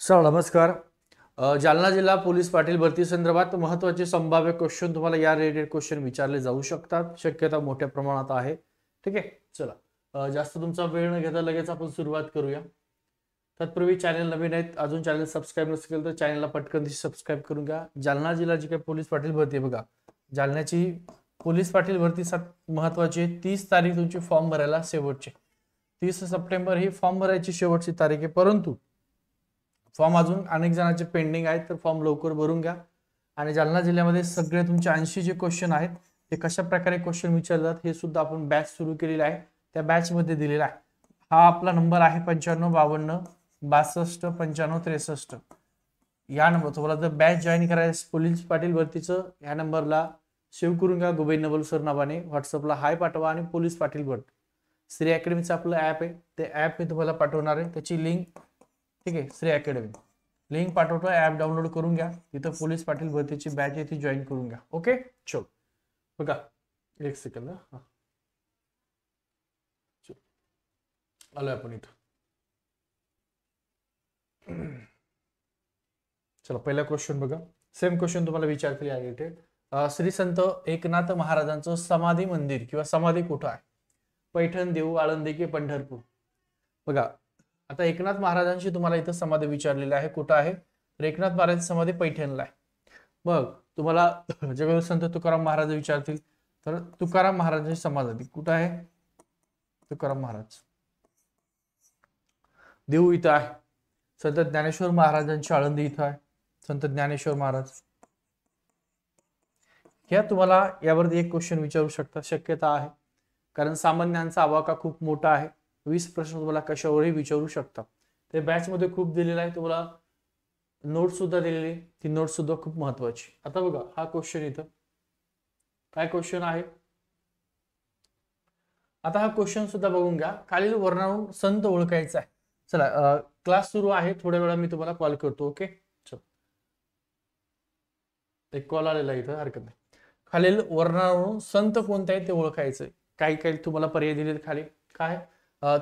Sir नमस्कार. जालना जिल्हा police Patil भरती संदर्भात महत्त्वाचे संभाव्य क्वेश्चन तुम्हाला या रिलेटेड क्वेश्चन विचारले जाऊ शकतात. शक्यता मोठ्या प्रमाणात आहे. ठीक आहे, चला जास्त तुमचा वेळ न घेता लगेच आपण सुरुवात करूया. तत्पूर्वी चॅनल नवीन आहेत, अजून चॅनल सबस्क्राईब नसेल तर चॅनलला पटकन सबस्क्राईब करून घ्या. जालना जिल्हा जी काही पोलीस पाटील भरती आहे बघा, जालन्याची पोलीस पाटील भरती महत्वाची 30 तारीख तुमची फॉर्म भरायला शेवटची 30 सप्टेंबर ही फॉर्म भरायची शेवटची तारीख आहे. परंतु फॉर्म अजून अनेक जणांचे पेंडिंग आहेत, तर फॉर्म लवकर भरून घ्या. आणि जालना जिल्ह्यामध्ये सगळे तुमचे 80 जे क्वेश्चन आहेत ते कशा प्रकारे क्वेश्चन विचारतात हे सुद्धा आपण बॅच सुरू केलेली आहे, त्या बॅच मध्ये दिलेला आहे. हा आपला नंबर आहे 9552 62 95 63. या नंबर तुम्हाला जर बॅच जॉईन करायचं पोलीस पाटील भरतीचं, ह्या नंबरला सेव्ह करून घ्या. गुबई नवल सर नावाने व्हॉट्सअपला हाय पाठवा आणि पोलीस पाटील भरती श्री अकॅडमीचं आपलं ॲप आहे, ते ॲप मी तुम्हाला पाठवणार आहे. त्याची लिंक ठीक आहे, श्री अकॅडमी लिंक पाठवतो, ॲप डाउनलोड करून घ्या. तिथं पोलीस पाटील भरतीची बॅच आहे ती जॉईन करून घ्या. ओके, चल बघा एक सेकंद. आलोय आपण इथं. चला पहिला क्वेश्चन बघा, सेम क्वेश्चन तुम्हाला विचारतील या रिलेटेड. श्री संत एकनाथ महाराजांचं समाधी मंदिर किंवा समाधी कुठं आहे? पैठण, देऊ, आळंदी की पंढरपूर? बघा आता एकनाथ महाराजांची तुम्हाला इथं समाधी विचारलेली आहे, कुठं आहे? तर एकनाथ महाराजांची समाधी पैठणला आहे. मग तुम्हाला जगद्गुरू संत तुकाराम महाराज विचारतील, तर तुकाराम महाराजांची समाधी कुठं आहे? तुकाराम महाराज देऊ इथं आहे. संत ज्ञानेश्वर महाराजांची आळंदी इथं आहे, संत ज्ञानेश्वर महाराज. ह्या तुम्हाला यावरती एक क्वेश्चन विचारू शकता, शक्यता आहे, कारण सामान्यांचा आवाका खूप मोठा आहे. 20 प्रश्न तुम्हाला कशावरही विचारू शकता. ते बॅच मध्ये खूप दिलेला आहे, तुम्हाला नोट सुद्धा दिलेली, ती नोट सुद्धा खूप महत्वाची. आता बघा हा क्वेश्चन इथं काय क्वेश्चन आहे. आता हा क्वेश्चन सुद्धा बघून घ्या. खालील वर्णावरून संत ओळखायचा आहे. चला क्लास सुरू आहे, थोड्या वेळा मी तुम्हाला कॉल करतो. ओके, चल एक कॉल आलेला इथं, हरकत नाही. खालील वर्णावरून संत कोणते आहे ते ओळखायचं. काही काही तुम्हाला पर्याय दिलेत खाली. काय?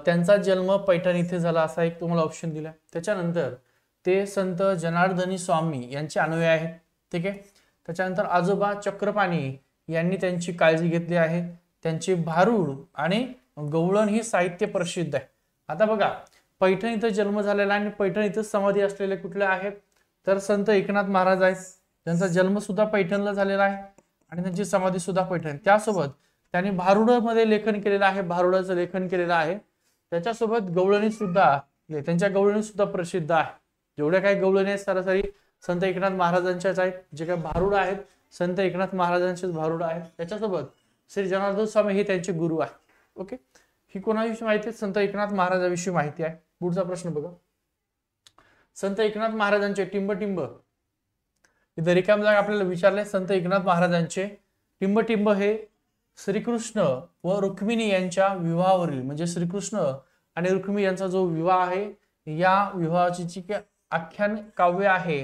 त्यांचा जन्म पैठण इथे झाला असा एक तुम्हाला ऑप्शन दिला. त्याच्यानंतर ते संत जनार्दनी स्वामी यांचे अनुयायी आहेत. ठीक आहे. त्याच्यानंतर आजोबा चक्रपाणी यांनी त्यांची काळजी घेतली आहे. त्यांची भारूड आणि गवळण ही साहित्य प्रसिद्ध आहे. आता बघा पैठण इथं जन्म झालेला आणि पैठण इथं समाधी असलेले कुठले आहेत? तर संत एकनाथ महाराज आहेत. त्यांचा जन्म सुद्धा पैठणला झालेला आहे आणि त्यांची समाधी सुद्धा पैठण. त्यासोबत त्यांनी भारुड मध्ये लेखन केलेलं आहे, भारुडाचं लेखन केलेलं आहे. त्याच्यासोबत गवळणी सुद्धा, त्यांच्या गवळणी सुद्धा प्रसिद्ध आहे. जेवढ्या काही गवळणी आहेत सरासरी संत एकनाथ महाराजांच्याच आहेत. जे काही भारुड आहेत संत एकनाथ महाराजांचेच भारुड आहेत. त्याच्यासोबत श्री जनार्दन स्वामी हे त्यांचे गुरु आहेत. ओके, ही कोणाविषयी माहिती आहे? संत एकनाथ महाराजांविषयी माहिती आहे. पुढचा प्रश्न बघा, संत एकनाथ महाराजांचे टिंबटिंब इथे रिकाम जागा आपल्याला विचारले. संत एकनाथ महाराजांचे टिंबटिंब हे श्रीकृष्ण व रुक्मिणी यांच्या विवाहावरील, म्हणजे श्रीकृष्ण आणि रुक्मिणी यांचा जो विवाह आहे, या विवाहाची जी आख्यान काव्य आहे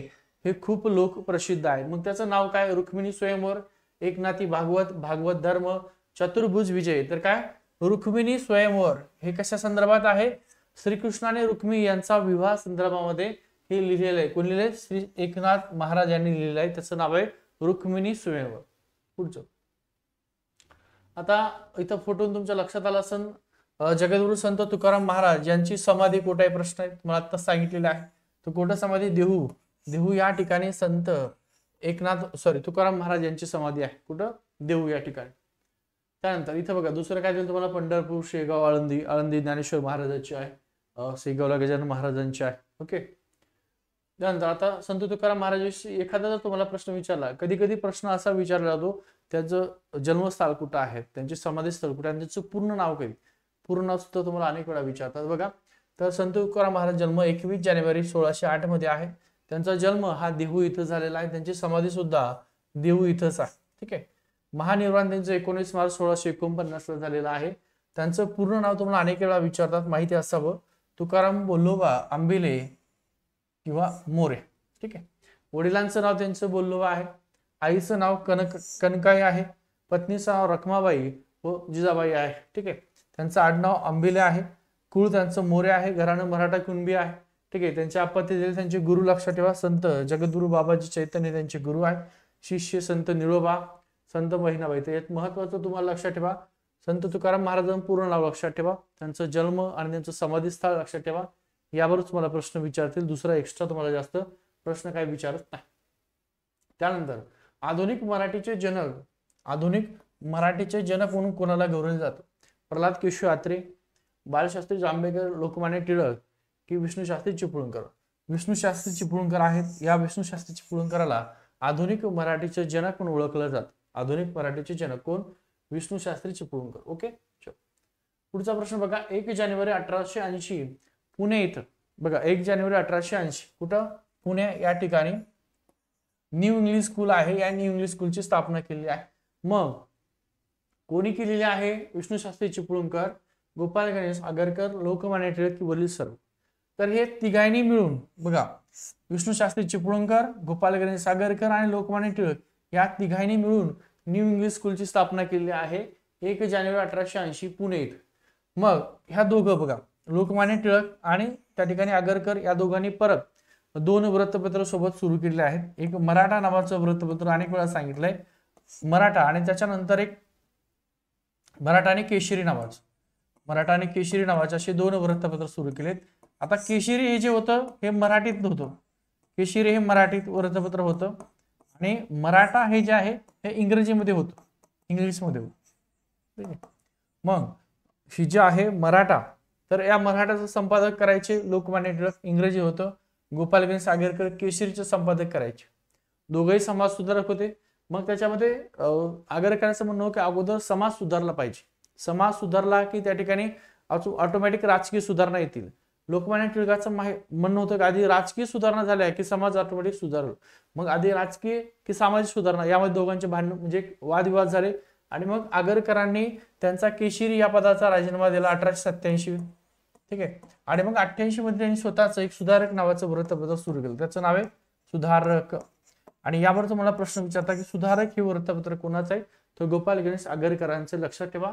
हे खूप लोक प्रसिद्ध आहे. मग त्याचं नाव काय? रुक्मिणी स्वयंवर, एकनाथी भागवत, भागवत धर्म, चतुर्भुज विजय. तर काय? रुक्मिणी स्वयंवर हे कशा संदर्भात आहे? श्रीकृष्ण आणि रुक्मिणी यांचा विवाह संदर्भामध्ये हे लिहिलेलं आहे. कोण लिहिलंय? श्री एकनाथ महाराज यांनी लिहिलेलं आहे. त्याचं नाव आहे रुक्मिणी स्वयंवर. पुढचं आता इथं फोटो तुमच्या लक्षात आला असेल. जगद्गुरू संत तुकाराम महाराज यांची समाधी कुठे आहे? प्रश्न आहे, तुम्हाला आता सांगितलेला आहे. तर कुठं समाधी? देहू. देहू या ठिकाणी संत तुकाराम महाराज यांची समाधी आहे. कुठं? देहू या ठिकाणी. त्यानंतर इथं बघा दुसरं काय दिलं तुम्हाला? पंढरपूर, शेगाव, आळंदी. आळंदी ज्ञानेश्वर महाराजांची आहे, शेगावला गजानन महाराजांची आहे. ओके. त्यानंतर आता संत तुकाराम महाराजांशी एखादा जर तुम्हाला प्रश्न विचारला, कधी कधी प्रश्न असा विचारला जातो त्याचं जन्मस्थळ कुठं आहे, त्यांचे समाधी स्थळ कुठे आहे, त्यांचं पूर्ण नाव काही, पूर्ण नाव सुद्धा तुम्हाला अनेक वेळा विचारतात. बघा तर संत तुकाराम महाराज जन्म 21 जानेवारी 1608 मध्ये आहे. त्यांचा जन्म हा देहू इथं झालेला आहे. त्यांची समाधी सुद्धा देहू इथंच आहे. ठीक आहे. महानिर्वाण त्यांचं 19 मार्च 1649 झालेलं आहे. त्यांचं पूर्ण नाव तुम्हाला अनेक वेळा विचारतात, माहिती असावं. तुकाराम बोल्लोबा आंबिले किंवा मोरे. ठीक आहे. वडिलांचं नाव त्यांचं बोल्लोबा आहे. आईचं नाव कनकाई आहे. पत्नीचं नाव रखमाबाई व जिजाबाई आहे. ठीक आहे. त्यांचं आडनाव आंबिले आहे. कुळ त्यांचं मोरे आहे. घराणं मराठा कुणबी आहे. ठीक आहे. त्यांचे आपत्ती दिले त्यांचे गुरु लक्षात ठेवा, संत जगद्गुरु बाबाजी चैतन्य त्यांचे गुरु आहे. शिष्य संत निळोबा, संत बहिणाबाई. तर यात महत्वाचं तुम्हाला लक्षात ठेवा, संत तुकाराम महाराजांचं पूर्ण नाव लक्षात ठेवा, त्यांचा जन्म आणि त्यांचं समाधी स्थळ लक्षात ठेवा. यावरच तुम्हाला प्रश्न विचारतील, दुसरा एक्स्ट्रा तुम्हाला जास्त प्रश्न काय विचारत नाही. त्यानंतर आधुनिक मराठीचे जनक म्हणून कोणाला गौरवले जातं? प्रल्हाद केशव आत्रे, बाळशास्त्री जांभेकर, लोकमान्य टिळक की विष्णुशास्त्री चिपळूणकर? विष्णुशास्त्री चिपळूणकर आहेत. या विष्णुशास्त्री चिपळूणकराला आधुनिक मराठीचे जनक म्हणून ओळखलं जातं. आधुनिक मराठीचे जनक कोण? विष्णुशास्त्री चिपळूणकर. ओके. पुढचा प्रश्न बघा, 1 जानेवारी 1880 पुणे इथं बघा, 1 जानेवारी 1880 कुठं? पुणे या ठिकाणी न्यू इंग्लिश स्कूल आहे. या न्यू इंग्लिश स्कूलची स्थापना केली आहे. मग कोणी केलेली आहे? विष्णुशास्त्री चिपळूणकर, गोपाल गणेश आगरकर, लोकमान्य टिळक की वडील सर्व? तर हे तिघांनी मिळून बघा, विष्णुशास्त्री चिपळूणकर, गोपाल गणेश आगरकर आणि लोकमान्य टिळक या तिघांनी मिळून न्यू इंग्लिश स्कूलची स्थापना केली आहे 1 जानेवारी 1880 पुणे इथे. मग ह्या दोघं बघा, लोकमान्य टिळक आणि त्या ठिकाणी आगरकर या दोघांनी परत 2 वृत्तपत्र सोबत सुरू केले आहेत. एक मराठा नावाचं वृत्तपत्र, अनेक वेळा सांगितलंय मराठा, आणि त्याच्यानंतर एक मराठा आणि केशरी नावाचे असे 2 वृत्तपत्र सुरू केलेत. आता केशरी हे जे होतं हे मराठीत होतं, केशरी हे मराठीत वृत्तपत्र होतं, आणि मराठा हे जे आहे हे इंग्रजीमध्ये होतं, इंग्लिशमध्ये होतं. ठीक आहे. मग ही जे आहे मराठा, तर या मराठाचं संपादक करायचे लोकमान्य टिळक, इंग्रजी होतं. गोपाल गणेश आगरकर केशरीचे संपादक करायचे. दोघेही समाज सुधारक होते. मग त्याच्यामध्ये आगरकरांचं म्हणणं होतं की अगोदर समाज सुधारला पाहिजे, समाज सुधारला की त्या ठिकाणी ऑटोमॅटिक राजकीय सुधारणा येतील. लोकमान्य टिळकाचं म्हणणं होतं की आधी राजकीय सुधारणा झाल्या की समाज ऑटोमॅटिक सुधारल. मग आधी राजकीय की सामाजिक सुधारणा, यामध्ये दोघांचे भांडण म्हणजे वादविवाद झाले. आणि मग आगरकरांनी त्यांचा केशरी या पदाचा राजीनामा दिला 1887. ठीक आहे. आणि मग 88 मध्ये त्यांनी स्वतःच एक सुधारक नावाचं वृत्तपत्र सुरू केलं, त्याचं नाव आहे सुधारक. आणि यावर तुम्हाला प्रश्न विचारता की सुधारक हे वृत्तपत्र कोणाचं आहे? तर गोपाल गणेश आगरकरांचे. लक्षात ठेवा,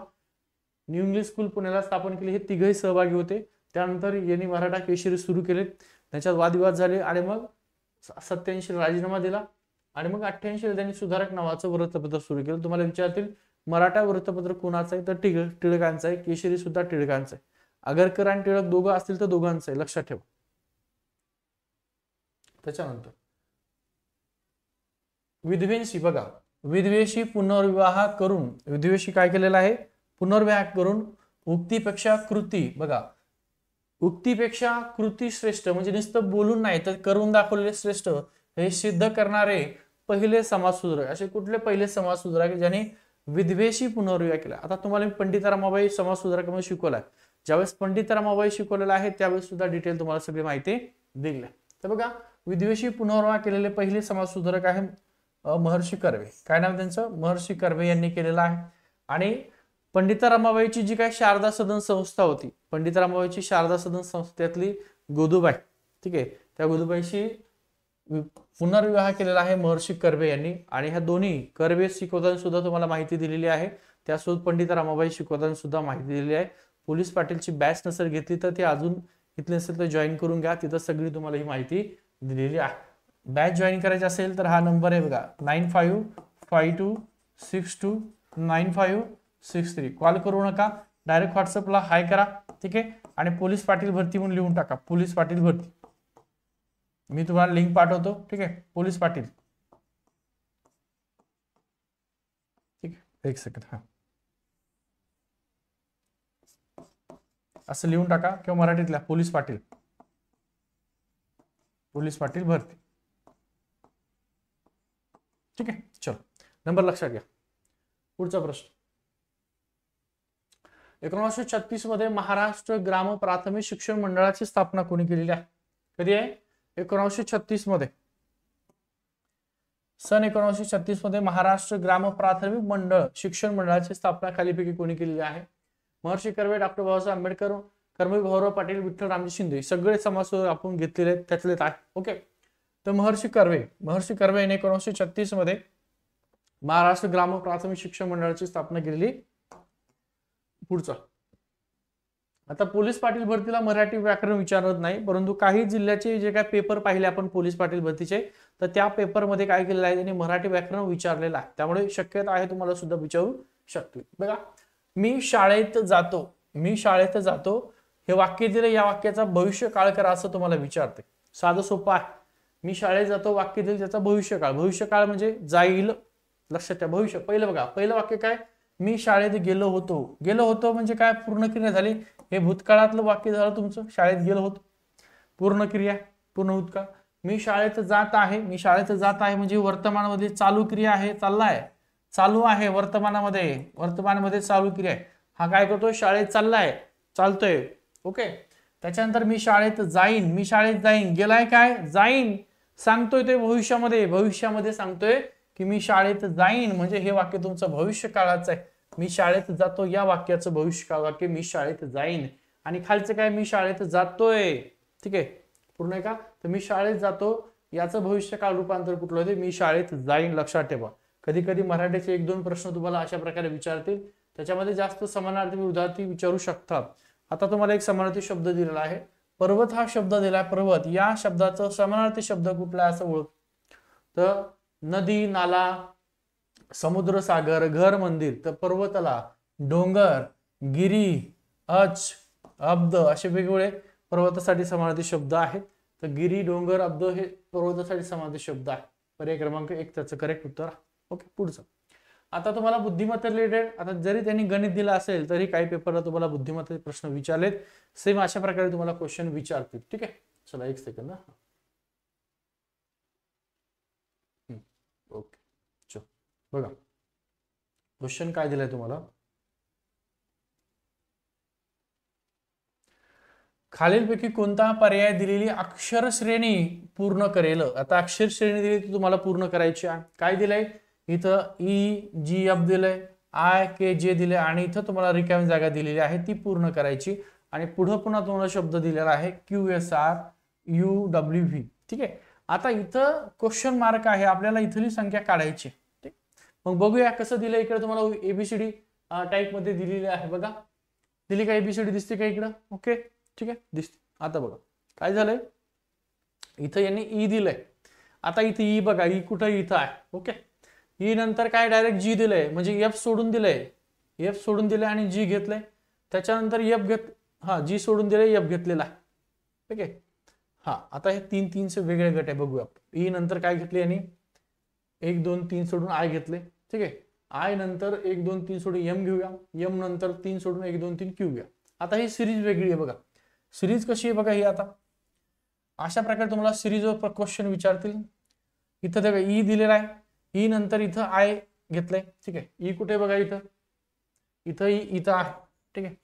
न्यू इंग्लिश स्कूल पुण्याला स्थापन केली, हे तिघही सहभागी होते. त्यानंतर यांनी मराठा केशरी सुरू केले, त्याच्यात वादविवाद झाले, आणि मग 87 राजीनामा दिला, आणि मग 88 त्यांनी सुधारक नावाचं वृत्तपत्र सुरू केलं. तुम्हाला विचारतील मराठा वृत्तपत्र कोणाचं आहे? तर टिळकांचं आहे. केशरी सुद्धा टिळकांचं आहे. आगरकर आणि टिळक दोघं असतील तर दोघांचं आहे, लक्षात ठेवा. त्याच्यानंतर विधवेशी बघा, विधवेशी पुनर्विवाह करून, विधवेशी काय केलेलं आहे? पुनर्विवाह करून उक्तीपेक्षा कृती, बघा उक्तीपेक्षा कृती श्रेष्ठ, म्हणजे नुसतं बोलून नाही तर करून दाखवलेले श्रेष्ठ, हे सिद्ध करणारे पहिले समाजसुधारक. असे कुठले पहिले समाजसुधारक ज्यांनी विधवेशी पुनर्विवाह केला? आता तुम्हाला पंडित रमाबाई समाजसुधारकामध्ये शिकवलाय. ज्यावेळेस पंडित रमाबाई शिकवलेला आहे त्यावेळेस सुद्धा डिटेल तुम्हाला सगळी माहिती दिली आहे. तर बघा, विधवेशी पुनर्विवाह केलेले पहिले समाजसुधारक आहे महर्षी कर्वे. काय नाव त्यांचं? महर्षी कर्वे यांनी केलेलं आहे. आणि पंडित रमाबाईची जी काही शारदा सदन संस्था होती, पंडित रमाबाईची शारदा सदन संस्थेतली गोदूबाई, ठीक आहे, त्या गोदूबाईशी पुनर्विवाह केलेला आहे महर्षी कर्वे यांनी. आणि ह्या दोन्ही कर्वे शिकवताना सुद्धा तुम्हाला माहिती दिलेली आहे, त्यासोबत पंडित रमाबाई शिकवताना सुद्धा माहिती दिलेली आहे. पोलीस पाटीलची बॅच नसेल घेतली तर ती अजून घेतली नसेल तर जॉईन करून घ्या, तिथं सगळी तुम्हाला ही माहिती दिलेली आहे. बॅच जॉईन करायची असेल तर हा नंबर आहे बघा, 9552629563. कॉल करू नका, डायरेक्ट व्हॉट्सअपला हाय करा. ठीक आहे. आणि पोलीस पाटील भरती म्हणून लिहून टाका, पोलीस पाटील भरती. मी तुम्हाला लिंक पाठवतो. ठीक आहे, पोलीस पाटील. ठीक आहे, एक सेकंड. हा असं लिहून टाका, किंवा मराठीतल्या पोलीस पाटील, पोलीस पाटील भरती. ठीक आहे. चलो, नंबर लक्षात घ्या. पुढचा प्रश्न, 1936 मध्ये महाराष्ट्र ग्राम प्राथमिक शिक्षण मंडळाची स्थापना कोणी केलेली आहे? कधी आहे? 1936 मध्ये. सन 1936 मध्ये महाराष्ट्र ग्राम प्राथमिक मंडळ शिक्षण मंडळाची स्थापना खालीपैकी कोणी केलेली आहे? महर्षी कर्वे, डॉक्टर बाबासाहेब आंबेडकर, कर्मवीर भाऊराव पाटील, विठ्ठल रामजी शिंदे. सगळे समाजसुधारक आपण घेतलेले आहेत, त्यातलेच आहे. ओके. तर महर्षी कर्वे यांनी 1936 मध्ये महाराष्ट्र ग्राम प्राथमिक शिक्षण मंडळाची स्थापना केलेली. पुढचा, आता पोलीस पाटील भरतीला मराठी व्याकरण विचारत नाही, परंतु काही जिल्ह्याचे जे काय पेपर पाहिले आपण पोलीस पाटील भरतीचे, तर त्या पेपरमध्ये काय केलेलं आहे त्यांनी मराठी व्याकरण विचारलेलं आहे, त्यामुळे शक्यता आहे तुम्हाला सुद्धा विचारू शकतील. बघा, मी शाळेत जातो, मी शाळेत जातो हे वाक्य दिले, या वाक्याचा भविष्य काळ करा असं तुम्हाला विचारते. साधं सोपं आहे. मी शाळेत जातो वाक्य दिले, त्याचा भविष्यकाळ, भविष्यकाळ म्हणजे जाईल. लक्षात ठेवा भविष्य. पहिलं बघा, पहिलं वाक्य काय, मी शाळेत गेलो होतो. गेलो होतो म्हणजे काय, पूर्ण क्रिया झाली. हे भूतकाळातलं वाक्य झालं तुमचं, शाळेत गेलो होतो, पूर्ण क्रिया, पूर्ण भूतकाळ. मी शाळेत जात आहे, मी शाळेत जात आहे म्हणजे वर्तमानामध्ये चालू क्रिया आहे, चाललाय, चालू आहे वर्तमानामध्ये, वर्तमानामध्ये चालू क्रिया आहे. हा काय करतोय, शाळेत चाललाय, चालतोय. ओके. त्याच्यानंतर मी शाळेत जाईन, मी शाळेत जाईन, गेलाय काय, जाईन, सांगतोय ते भविष्यामध्ये, भविष्यामध्ये सांगतोय की मी शाळेत जाईन, म्हणजे हे वाक्य तुमचं भविष्य काळाचं आहे. मी शाळेत जातो या वाक्याचं भविष्य काळ वाक्य मी शाळेत जाईन. आणि खालचं काय, मी शाळेत जातोय. ठीक आहे, पूर्ण आहे का, तर मी शाळेत जातो याचं भविष्य काळ रूपांतर कुठलं होते, मी शाळेत जाईन. लक्षात ठेवा. कधी कधी मराठीचे 1-2 प्रश्न तुम्हाला अशा प्रकारे विचारतील, त्याच्यामध्ये जास्त समानार्थी विरुद्धार्थी विचारू शकतात. आता तुम्हाला एक समानार्थी शब्द दिलेला आहे, पर्वत हा शब्द दिलाय. पर्वत या शब्दाचा समानार्थी शब्द कुठला आहे असं ओळख, तर नदी, नाला, समुद्र, सागर, घर, मंदिर. तर पर्वताला डोंगर, गिरी, अच, अब्द असे वेगवेगळे पर्वतासाठी समानार्थी शब्द आहेत. तर गिरी, डोंगर, अब्द हे पर्वतासाठी समानार्थी शब्द आहे. पर्याय क्रमांक 1 त्याचं करेक्ट उत्तर. ओके, पुढचं. आता तुम्हाला बुद्धिमत्ता रिलेटेड, आता जरी त्यांनी गणित दिलं असेल तरी काही पेपरला तुम्हाला बुद्धिमत्तेचे प्रश्न विचारलेत, सेम अशा प्रकारे तुम्हाला क्वेश्चन विचारतील. ठीक आहे, चला 1 सेकंद. ओके, चल बघा क्वेश्चन काय दिलाय तुम्हाला, खालीलपैकी कोणता पर्याय दिलेली अक्षर श्रेणी पूर्ण करेल. आता अक्षर श्रेणी दिली ती तुम्हाला पूर्ण करायची आहे. काय दिलंय इथं, EGF दिलंय, IKJ दिले, आणि इथं तुम्हाला रिकामी जागा दिलेली आहे ती पूर्ण करायची. आणि पुढे पुन्हा तुम्हाला शब्द दिलेला आहे QSRUWV. ठीक आहे. आता इथं क्वेश्चन मार्क आहे, आपल्याला इथली संख्या काढायची. ठीक, मग बघूया कसं दिलं. इकडे तुम्हाला ABCD टाईप मध्ये दिलेली आहे. बघा दिली का, ABCD दिसते का इकडं. ओके, ठीक आहे, दिसते. आता बघा काय झालंय, इथं यांनी E दिलंय. आता इथे E बघा, E कुठं, इथं आहे. ओके, E नंतर काय डायरेक्ट G दिलंय, म्हणजे F सोडून दिलंय, F सोडून दिलंय आणि G घेतलंय. त्याच्यानंतर F घेत, हा G सोडून दिलंय, F घेतलेला आहे. ठीक आहे. हा, आता हे 3-3 वेगळे गट आहे. बघूया. E नंतर काय घेतले यांनी, 1 2 3 सोडून I घेतले. ठीक आहे, I नंतर 1 2 3 सोडून M घेऊया, M नंतर 3 सोडून 1 2 3 Q घेऊया. आता ही सिरीज वेगळी आहे. बघा सिरीज कशी आहे बघा, ही आता अशा प्रकारे तुम्हाला सिरीजवर क्वेश्चन विचारतील. इथं बघा E दिलेला आहे, E नंतर इथं I घेतलंय. ठीक आहे, E कुठे बघा, इथं, इथं इथं आहे. ठीक आहे,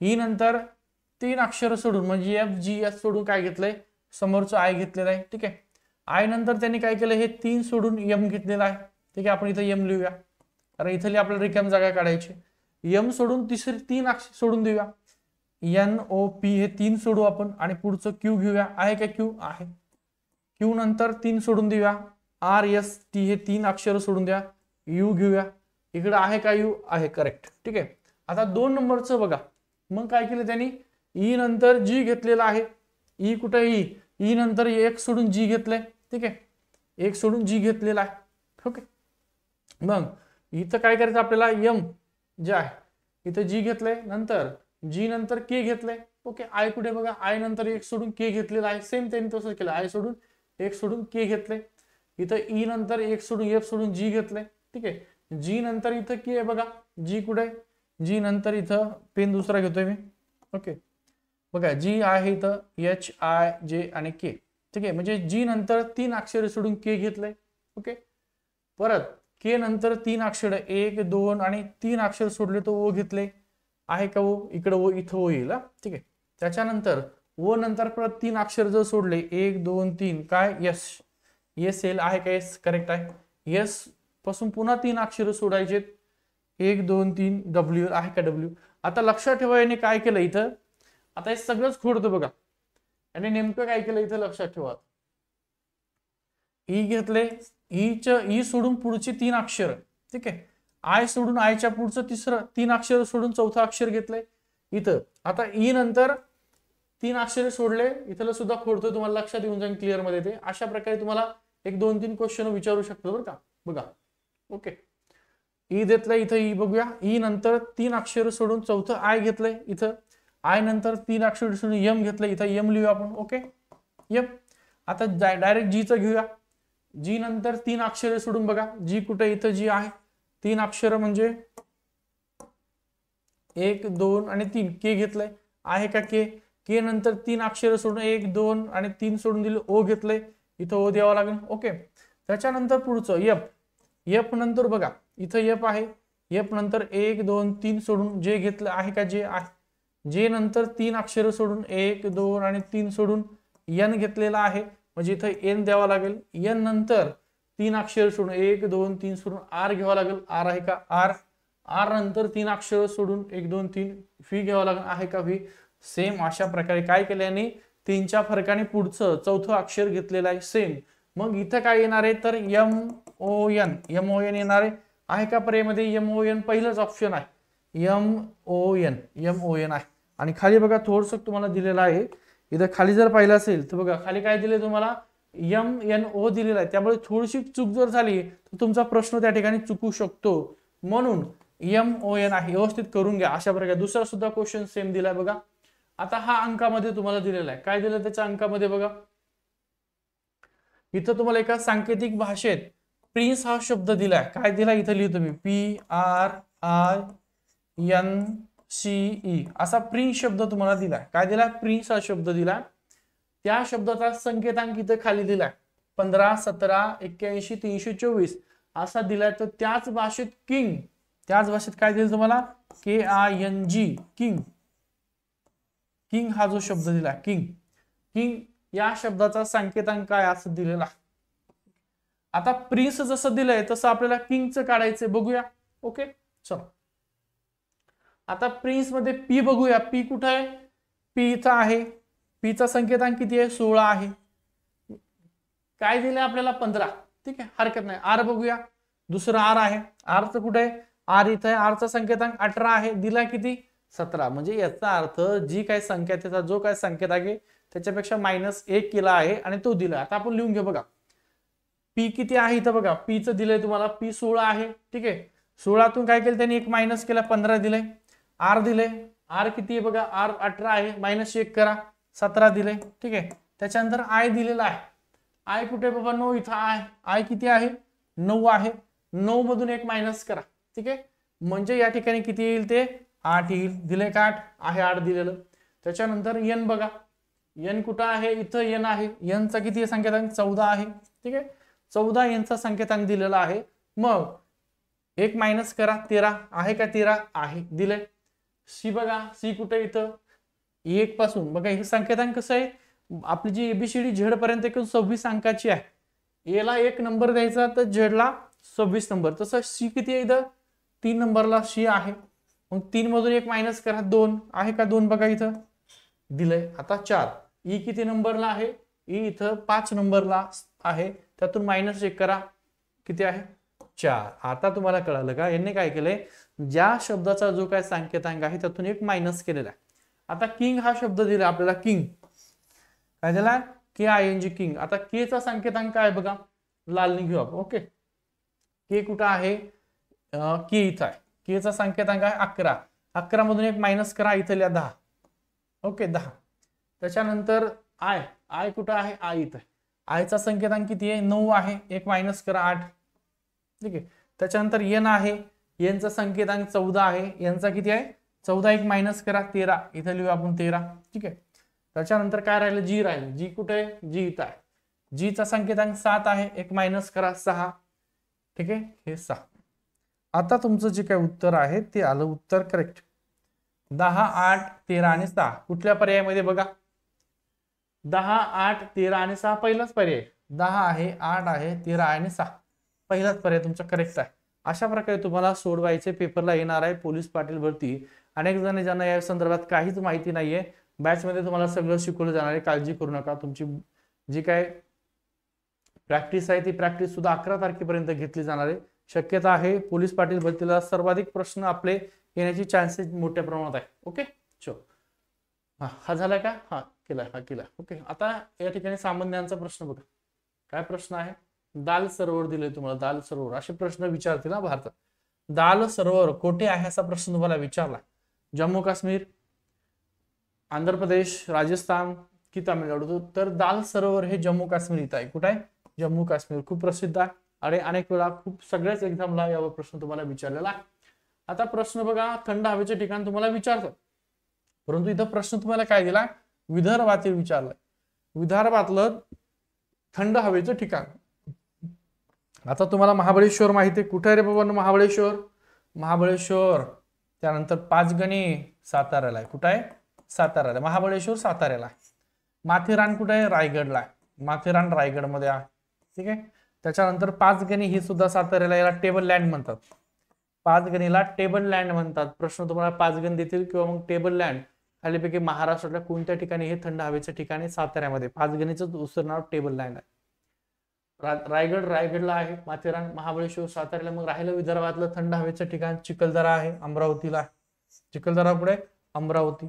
E नंतर 3 अक्षर सोडून म्हणजे FGS सोडून काय घेतलंय, समोरचं I घेतलेलं आहे. ठीक आहे, I नंतर त्यांनी काय केलं, हे 3 सोडून M घेतलेला आहे. ठीक आहे, आपण इथं M लिहूया, कारण इथली आपल्याला रिकाम जागा काढायची. M सोडून तिसरे 3 अक्षर सोडून देऊया, NOP हे 3 सोडू आपण, आणि पुढचं Q घेऊया. आहे का Q, आहे. Q नंतर 3 सोडून देऊया, RST हे 3 अक्षर सोडून द्या, U घेऊया. इकडे आहे का U, आहे, करेक्ट. ठीक आहे. आता 2 नंबरचं बघा, मग काय केलं त्यांनी, E नंतर G घेतलेला आहे. E कुठे, E नंतर 1 सोडून G घेतलंय. ठीक आहे, 1 सोडून G घेतलेला आहे. ओके, मग इथं काय करायचं आपल्याला, M जे आहे इथं G घेतलंय, नंतर G नंतर K घेतलंय. ओके, I कुठे बघा, I नंतर 1 सोडून K घेतलेला आहे. सेम त्यांनी तसं केलं, I सोडून 1 सोडून K घेतलंय. इथं E नंतर 1 सोडून F सोडून G घेतलंय. ठीक आहे, G नंतर इथं K आहे बघा, G कुठे, G नंतर इथं पेन दुसरा घेतोय मी. ओके, बघा G आहे इथं HIJ आणि K. ठीक आहे, म्हणजे G नंतर 3 अक्षर सोडून K घेतलंय. ओके, परत K नंतर 3 अक्षर 1 2 आणि 3 अक्षर सोडले तर O घेतले. आहे का O, इकडे O, इथं O येईल. ठीक आहे, त्याच्यानंतर O नंतर परत 3 अक्षर जर सोडले 1 2 3 काय, S येईल. आहे का S, करेक्ट आहे. S पासून पुन्हा 3 अक्षर सोडायचे, 1 2 3 W, आहे का W. आता लक्षात ठेवा याने काय केलं इथं, आता हे सगळंच खोडतं बघा, आणि नेमकं काय केलं इथं लक्षात ठेवा. E घेतले, E सोडून पुढची 3 अक्षर. ठीक आहे, I सोडून आयच्या पुढचं 3 अक्षर सोडून 4थं अक्षर घेतलंय. इथं आता ई नंतर 3 अक्षरे सोडले, इथलं सुद्धा खोडतोय, तुम्हाला लक्षात येऊन जाईल क्लिअर मध्ये ते. अशा प्रकारे तुम्हाला एक 2-3 क्वेश्चन विचारू शकतो बरं का. बघा ओके, ई घेतलंय इथं, ई बघूया. ई नंतर 3 अक्षर सोडून चौथं आय घेतलंय इथं, आय नंतर 3 अक्षर सोडून यम घेतलंय इथं, यम लिहूया आपण. Okay M. आता डायरेक्ट जीचं घेऊया. जी नंतर 3 अक्षरे सोडून बघा, जी कुठे इथं जी आहे 3 अक्षर म्हणजे 1 2 आणि 3, के घेतलंय, आहे का के. के नंतर 3 अक्षर सोडून 1 2 आणि 3 सोडून दिले, ओ घेतलंय इथं, ओ द्यावं लागेल. ओके, त्याच्यानंतर पुढचं यप. यप नंतर बघा इथं यप आहे, यप नंतर 1 2 3 सोडून जे घेतलं, आहे का जे आहे. जे नंतर 3 अक्षर सोडून 1 2 आणि 3 सोडून एन घेतलेला आहे, म्हणजे इथं एन द्यावा लागेल. एन नंतर 3 अक्षर सोडून 1 2 3 सोडून आर घ्यावा लागेल, आर आहे का आर. आर नंतर 3 अक्षर सोडून 1 2 3 व्ही घ्यावा लागेल, आहे का व्ही. सेम अशा प्रकारे काय केल्याने 3च्या फरकाने पुढचं चौथं अक्षर घेतलेलं आहे सेम. मग इथं काय येणार आहे तर M O N, M O N येणार आहे का पर्यायमध्ये. एम ओ एन पहिलंच ऑप्शन आहे, M O N, M O N आहे. आणि खाली बघा थोडस तुम्हाला दिलेलं आहे, इथं खाली जर पाहिलं असेल तर बघा खाली काय दिले तुम्हाला, एम एन ओ दिलेला आहे. त्यामुळे थोडीशी चूक जर झाली तर तुमचा प्रश्न त्या ठिकाणी चुकू शकतो, म्हणून एम ओ एन आहे. व्यवस्थित करून घ्या अशा प्रकारे. दुसरा सुद्धा क्वेश्चन सेम दिलाय बघा. आता हा अंकामध्ये तुम्हाला दिलेला आहे, काय दिलं त्याच्या अंकामध्ये बघा. इथं तुम्हाला एका सांकेतिक भाषेत प्रिन्स हा शब्द दिलाय, काय दिला इथं लिहितो मी, PRINCE असा प्रिन्स शब्द तुम्हाला दिलाय. काय दिलाय, प्रिन्स हा शब्द दिलाय. त्या शब्दाचा संकेतांक इथं खाली दिलाय 15 17 81 324 असा दिलाय. तर त्याच भाषेत किंग, त्याच भाषेत काय दिलं तुम्हाला, KING, किंग. किंग हा जो शब्द दिला किंग, किंग या शब्दाचा संकेतांक काय असं दिलेला. आता प्रिन्स जसं दिलंय तसं आपल्याला किंगचं काढायचंय, बघूया. ओके चलो, आता प्रिन्स मध्ये पी बघूया. पी कुठं आहे, पी इथं आहे. पीचा संकेतांक किती आहे, 16 आहे. काय दिलंय आपल्याला 15, ठीक आहे हरकत नाही. आर बघूया, दुसरं आर आहे. आरचं कुठे आहे, आर इथं आहे. आरचा संकेतांक 18 आहे, दिला किती 17. म्हणजे याचा अर्थ जी काय संख्या, त्याचा जो काय संकेत आहे त्याच्यापेक्षा -1 केला आहे आणि तो दिला. आता आपण लिहून घेऊ बघा, पी किती आहे इथं बघा, पीचं दिलंय तुम्हाला, पी 16 आहे. ठीक आहे, 16तून काय केलं त्यांनी, एक मायनस केला, 15 दिलंय. आर दिले, आर किती आहे बघा, आर 18 आहे, -1 करा, 17 दिले. ठीक आहे, त्याच्यानंतर आय दिलेला आहे. आय कुठे बाबा, 9 इथं आहे. आय किती आहे, 9 आहे. 9 मधून एक मायनस करा. ठीक आहे, म्हणजे या ठिकाणी किती येईल ते 8 येईल. दिले का 8 आहे, 8 दिलेलं. त्याच्यानंतर एन बघा, एन कुठं आहे, इथं एन आहे. एनचा किती संकेतांक 14 आहे. ठीक आहे, 14 एनचा संकेतांक दिलेला आहे. मग एक मायनस करा, 13 आहे का, 13 आहे, दिले. सी बघा, सी कुठे, इथं 1 पासून बघा हे संकेतांक कसं आहे, आपली जी एबीसीडी झेड पर्यंत एकूण 26 अंकाची आहे. ए ला 1 नंबर द्यायचा तर झेड ला 26 नंबर. तसं सी किती आहे, इथं 3 नंबरला सी आहे. मग 3 मधून एक मायनस करा, 2 आहे का, 2 बघा इथं दिलंय. आता 4. ई किती नंबरला आहे, ई इथं 5 नंबरला आहे. त्यातून -1 करा, किती आहे 4. आता तुम्हाला कळालं का, यांनी काय केलंय, ज्या शब्दाचा जो काय संकेतांक आहे त्यातून एक मायनस केलेला आहे. आता किंग हा शब्द दिला आपल्याला, किंग काय दिला, KING किंग. आता के चा संकेतांक काय बघा, लालनी घेऊ आपण. ओके, के कुठं आहे, के इथं आहे. के चा संकेतांक आहे 11. 11 मधून एक मायनस करा, इथं लिहा 10. ओके 10. त्याच्यानंतर आय, आय कुठं आहे, आय इथं आहे. आयचा संकेतांक किती आहे, 9 आहे. एक मायनस करा, 8. ठीक आहे, त्याच्यानंतर एन आहे. एनचा संकेतांक 14 आहे. एनचा किती आहे, 14. एक मायनस करा, 13. इथं लिहू आपण 13. ठीक आहे, त्याच्यानंतर काय राहिलं, जी राहिलं. जी कुठे आहे, जी इथं आहे. जीचा संकेतांक 7 आहे. एक मायनस करा, 6. ठीक आहे, हे 6. आता तुमचं जे काय उत्तर आहे ते आलं, उत्तर करेक्ट. 10 8 13 आणि 6 कुठल्या पर्यायामध्ये बघा, 10 8 13 आणि 6 पहिलाच पर्याय. 10 आहे, 8 आहे, 13 आहे आणि 6 पहिलाच पर्याय तुमचा करेक्ट आहे. अशा प्रकारे तुम्हाला सोडवायचे पेपरला येणार आहे पोलीस पाटील भरती. अनेक जण ज्यांना या संदर्भात काहीच माहिती नाहीये, बॅच मध्ये तुम्हाला सगळं शिकवलं जाणार आहे, काळजी करू नका. तुमची जी काय प्रॅक्टिस आहे ती प्रॅक्टिस सुद्धा 11 तारखेपर्यंत घेतली जाणार आहे. शक्यता आहे पोलीस पाटील भरतीला सर्वाधिक प्रश्न आपले येण्याची चान्सेस मोठ्या प्रमाणात आहे. ओके, चो हा झालाय का? हा केलाय. ओके, आता या ठिकाणी सामान्यांचा प्रश्न बघा. काय प्रश्न आहे? दाल सरोवर दिले तुम्हाला, दाल सरोवर असे प्रश्न विचारतील ना भारतात. दाल सरोवर कोठे आहे असा प्रश्न तुम्हाला विचारला. जम्मू काश्मीर, आंध्र प्रदेश, राजस्थान की तामिळनाडू? तर दाल सरोवर हे जम्मू काश्मीर इथं आहे. कुठे आहे? जम्मू काश्मीर. खूप प्रसिद्ध आहे आणि अनेक वेळा खूप सगळ्याच एक्झामला यावर प्रश्न तुम्हाला विचारलेला आहे. आता प्रश्न बघा, थंड हवेचे ठिकाण तुम्हाला विचारतात, परंतु इथं प्रश्न तुम्हाला काय दिला? विदर्भातील विचारलाय. विदर्भातलं थंड हवेचं ठिकाण. आता तुम्हाला महाबळेश्वर माहिती आहे. कुठे आहे रे बाबा महाबळेश्वर? महाबळेश्वर त्यानंतर पाचगणी साताऱ्याला आहे. कुठं आहे? साताऱ्याला. महाबळेश्वर साताऱ्याला. माथेरान कुठे आहे? रायगडला आहे. माथेरान रायगडमध्ये आहे. ठीक आहे. त्याच्यानंतर पाचगणी ही सुद्धा साताऱ्याला. याला टेबल लँड म्हणतात. पाचगणीला टेबल लँड म्हणतात. प्रश्न तुम्हाला पाचगण देतील किंवा मग टेबल लँड. खालीपैकी महाराष्ट्रातल्या कोणत्या ठिकाणी हे थंड हवेचं ठिकाण आहे? साताऱ्यामध्ये. पाचगणीचं दुसरं नाव टेबल लँड आहे. रायगडला आहे. माथेरान, महाबळेश्वर साताऱ्याला. मग राहिलं विदर्भातलं थंड हवेचं ठिकाण चिखलदरा आहे, अमरावतीला. चिखलदरा पुढे अमरावती.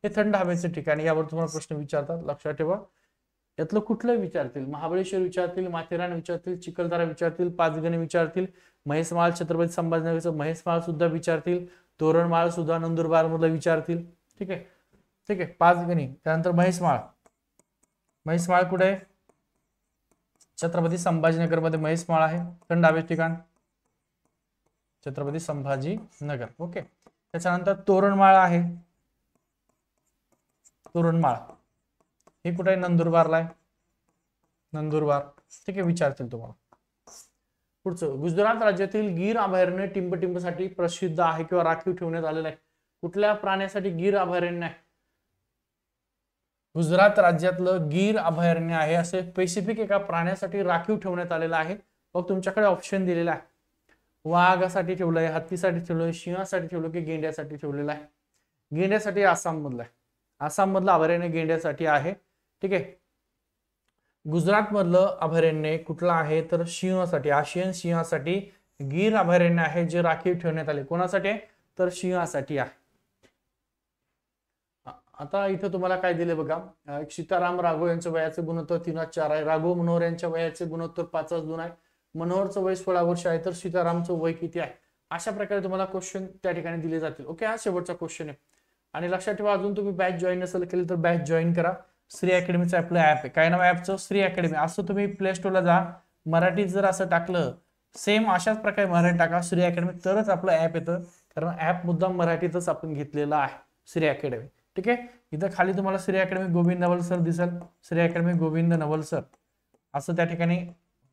हे थंड हवेचे ठिकाण. यावर तुम्हाला प्रश्न विचारतात, लक्षात ठेवा. यातलं कुठलं विचारतील? महाबळेश्वर विचारतील, माथेरान विचारतील, चिखलदरा विचारतील, पाचगणी विचारतील, महेशमाळ छत्रपती संभाजीनगरचं महेशमाळ सुद्धा विचारतील, तोरणमाळ सुद्धा नंदुरबार मधलं विचारतील. ठीक आहे. पाचगणी त्यानंतर महेशमाळ. महेशमाळ कुठे आहे? छत्रपती संभाजीनगर मध्ये महेशमाळ आहे. थंड हवेचे ठिकाण छत्रपती संभाजीनगर. ओके. त्याच्यानंतर तोरणमाळ आहे. तोरणमाळ हे कुठे आहे? नंदुरबारला आहे. नंदुरबार. ठीक आहे, विचारतील तुम्हाला. पुढचं, गुजरात राज्यातील गीर अभयारण्य टिंबटिंबसाठी प्रसिद्ध आहे किंवा राखीव ठेवण्यात आलेलं आहे. कुठल्या प्राण्यासाठी गीर अभयारण्य आहे? गुजरात राज्यातलं गीर अभयारण्य आहे. असे स्पेसिफिक एका प्राण्यासाठी राखीव ठेवण्यात आलेलं आहे. मग तुमच्याकडे ऑप्शन दिलेला आहे. वाघासाठी ठेवलंय, हत्तीसाठी ठेवलंय, सिंहासाठी ठेवलं की गेंड्यासाठी ठेवलेलं आहे? गेंड्यासाठी आसाम मधलं आहे. आसाम मधलं अभयारण्य गेंड्यासाठी आहे. ठीक आहे. गुजरात मधलं अभयारण्य कुठलं आहे? तर सिंहासाठी, आशियन सिंहासाठी गीर अभयारण्य आहे, जे राखीव ठेवण्यात आले. कोणासाठी आहे? तर सिंहासाठी आहे. आता इथं तुम्हाला काय दिले बघा. सीताराम राघव यांच्या वयाचे गुणोत्तर 3:4 आहे. राघव मनोहर यांच्या वयाचे गुणोत्तर 5:2 आहे. मनोहरचं वय 16 वर्ष आहे, तर सीतारामचं वय किती आहे? अशा प्रकारे तुम्हाला क्वेश्चन त्या ठिकाणी दिले जातील. ओके, हा शेवटचा क्वेश्चन आहे. आणि लक्षात ठेवा, अजून तुम्ही बॅच जॉईन नसेल केली तर बॅच जॉईन करा. श्री अकॅडमीचं आपलं ऍप आहे. काय नाव ऍपचं? श्री अकॅडमी. असं तुम्ही प्ले स्टोरला जा, मराठीत जर असं टाकलं सेम अशाच प्रकारे मराठी टाका श्री अकॅडमी, तरच आपलं ऍप येतं. कारण ऍप मुद्दाम मराठीतच आपण घेतलेला आहे, श्री अकॅडमी. ठीक आहे. इथं खाली तुम्हाला श्री अकॅडमी गोविंद नवल सर दिसेल. श्री अकॅडमी गोविंद नवल सर असं त्या ठिकाणी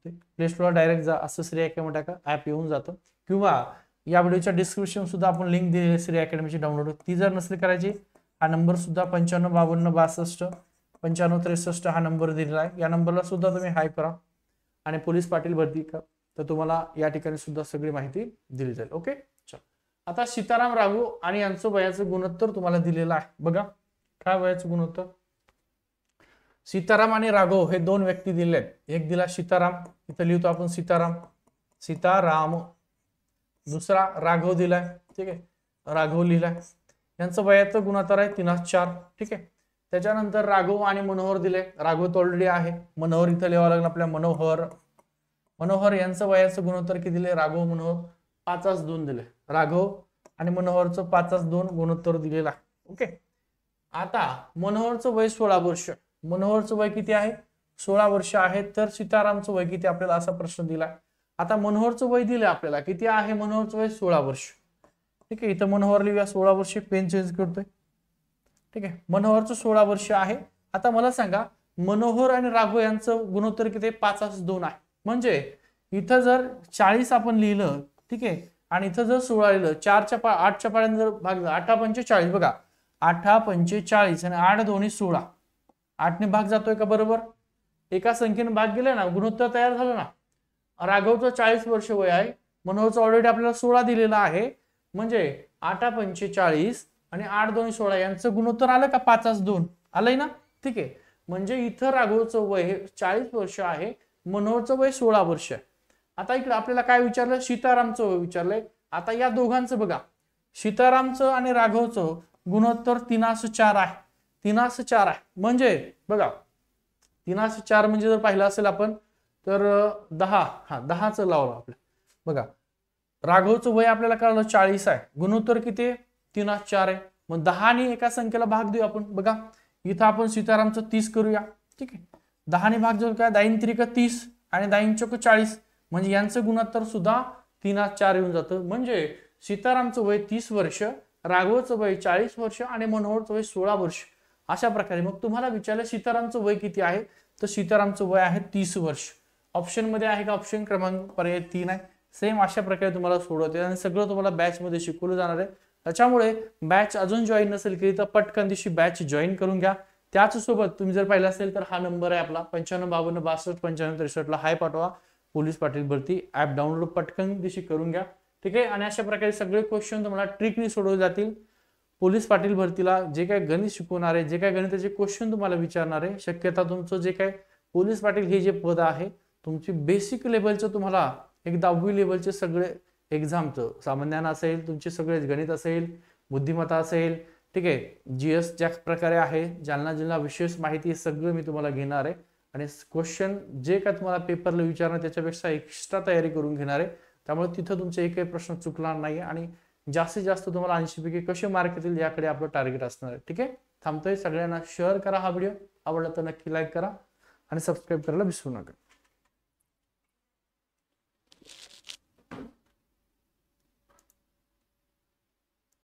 प्ले स्टोरला डायरेक्ट जा, असं श्री अकॅडमी टाका, ऍप येऊन जातं. किंवा या व्हिडिओच्या डिस्क्रिप्शन सुद्धा आपण लिंक दिली आहे श्री अकॅडमीची डाउनलोड. ती जर नसेल करायची, हा नंबर सुद्धा 955262 9563 हा नंबर दिलेला आहे. या नंबरला सुद्धा तुम्ही हाय करा आणि पोलीस पाटील भरती का, तर तुम्हाला या ठिकाणी सुद्धा सगळी माहिती दिली जाईल. ओके. चल, आता सीताराम राघव आणि यांचं वयाचं गुणोत्तर तुम्हाला दिलेलं आहे. बघा काय वयाचं गुणोत्तर. सीताराम आणि राघव हे दोन व्यक्ती दिले आहेत. एक दिला सीताराम, इथं लिहितो आपण सीताराम. दुसरा राघव दिलाय. ठीक आहे, राघव लिहिलाय. यांचं वयाचं गुणोत्तर आहे 3:4. ठीक आहे. त्याच्यानंतर राघव आणि मनोहर दिले. राघव तो ऑलरेडी आहे. मनोहर इथं लिहावं लागलं आपल्या मनोहर यांचं वयाचं गुणोत्तर किती दिले? राघव मनोहर 5:2 दिले. राघव आणि मनोहरचं 5:2 गुणोत्तर दिलेलं आहे. ओके. आता मनोहरचं वय 16 वर्ष. मनोहरचं वय किती आहे? 16 वर्ष आहे. तर सीतारामचं वय किती आपल्याला असा प्रश्न दिला. आता मनोहरचं वय दिलं आपल्याला, किती आहे? मनोहरचं वय 16 वर्ष. ठीक आहे. इथं मनोहर लिहूया 16 वर्ष. पेन चेंज करतोय. ठीक आहे. मनोहरचं 16 वर्ष आहे. आता मला सांगा, मनोहर आणि राघव यांचं गुणोत्तर किती? 5:2 आहे. म्हणजे इथं जर 40 आपण लिहिलं, ठीक आहे, आणि इथं जर 16 लिहिलं, 8च्या पाड्याने जर भागलं, 8:45 बघा, 8:45 आणि 8:2 16. 8ने भाग जातोय का? बरोबर. एका संख्येने भाग गेला ना, गुणोत्तर तयार झालं ना. राघवचं 40 वर्ष वय आहे, मनोहरचं ऑलरेडी आपल्याला 16 दिलेला आहे. म्हणजे 8:45 आणि 8:2 16 यांचं गुणोत्तर आलं का? 5:2 आलंय ना. ठीक आहे. म्हणजे इथं राघवचं वय 40 वर्ष आहे, मनोहरचं वय 16 वर्ष आहे. आता इकडे आपल्याला काय विचारलं? सीतारामचं वय विचारलंय. आता या दोघांचं बघा, सीतारामचं आणि राघवचं गुणोत्तर 3:4 आहे. 3:4 आहे म्हणजे बघा 3:4 म्हणजे जर पाहिलं असेल आपण तर 10, 10चं लावलं आपलं. बघा राघवचं वय आपल्याला कळलं 40 आहे, गुणोत्तर किती आहे 3:4 आहे. मग 10 ने एका संख्येला भाग देऊ आपण. बघा इथं आपण सीतारामचं 30 करूया. ठीक आहे, 10 ने भाग देऊ काय 10 × 30 आणि 10 × 40 म्हणजे यांचं गुणोत्तर सुद्धा 3:4 येऊन जातं. म्हणजे सीतारामचं वय 30 वर्ष, राघवचं वय 40 वर्ष आणि मनोहरचं वय 16 वर्ष. अशा प्रकारे मग तुम्हाला विचारलं सीतारामचं वय किती आहे, तर सीतारामचं वय आहे 30 वर्ष. ऑप्शन मध्ये आहे का? ऑप्शन क्रमांक पर्याय 3 आहे. सेम अशा प्रकारे तुम्हाला सोडवते आणि सगळं तुम्हाला बॅच मध्ये शिकवलं जाणार आहे. त्याच्यामुळे बॅच अजून जॉईन नसेल केली तर पटकन दिवशी बॅच जॉईन करून घ्या. त्याच सोबत तुम्ही जर पाहिलं असेल तर हा नंबर आहे आपला 955262 ला हाय पाठवा. पोलीस पाटील भरती ऍप डाउनलोड पटकन दिवशी करून घ्या. ठीक आहे, आणि अशा प्रकारे सगळे क्वेश्चन तुम्हाला ट्रिकली सोडवले जातील. पोलीस पाटील भरतीला जे काही गणित शिकवणार आहे, जे काही गणिताचे क्वेश्चन तुम्हाला विचारणार आहे, शक्यता तुमचं जे काही पोलीस पाटील हे जे पद आहे तुमची बेसिक लेवलचं तुम्हाला एक 10वी लेवलचे सगळे एक्झामचं सामान्य ज्ञान असेल, तुमचे सगळे गणित असेल, बुद्धिमत्ता असेल, ठीक आहे, जीएस ज्या प्रकारे आहे, जालना जिल्हा विशेष माहिती सगळं मी तुम्हाला घेणार आहे. आणि क्वेश्चन जे काय तुम्हाला पेपरला विचारणार त्याच्यापेक्षा एक्स्ट्रा तयारी करून घेणार आहे. त्यामुळे तिथं तुमचे एकही प्रश्न चुकणार नाही आणि जास्तीत जास्त तुम्हाला 80 पैकी कसे मार्क येतील याकडे आपलं टार्गेट असणार आहे. ठीक आहे, थांबतोय. सगळ्यांना शेअर करा हा व्हिडिओ, आवडला तर नक्की लाईक करा आणि सबस्क्राईब करायला विसरू नका.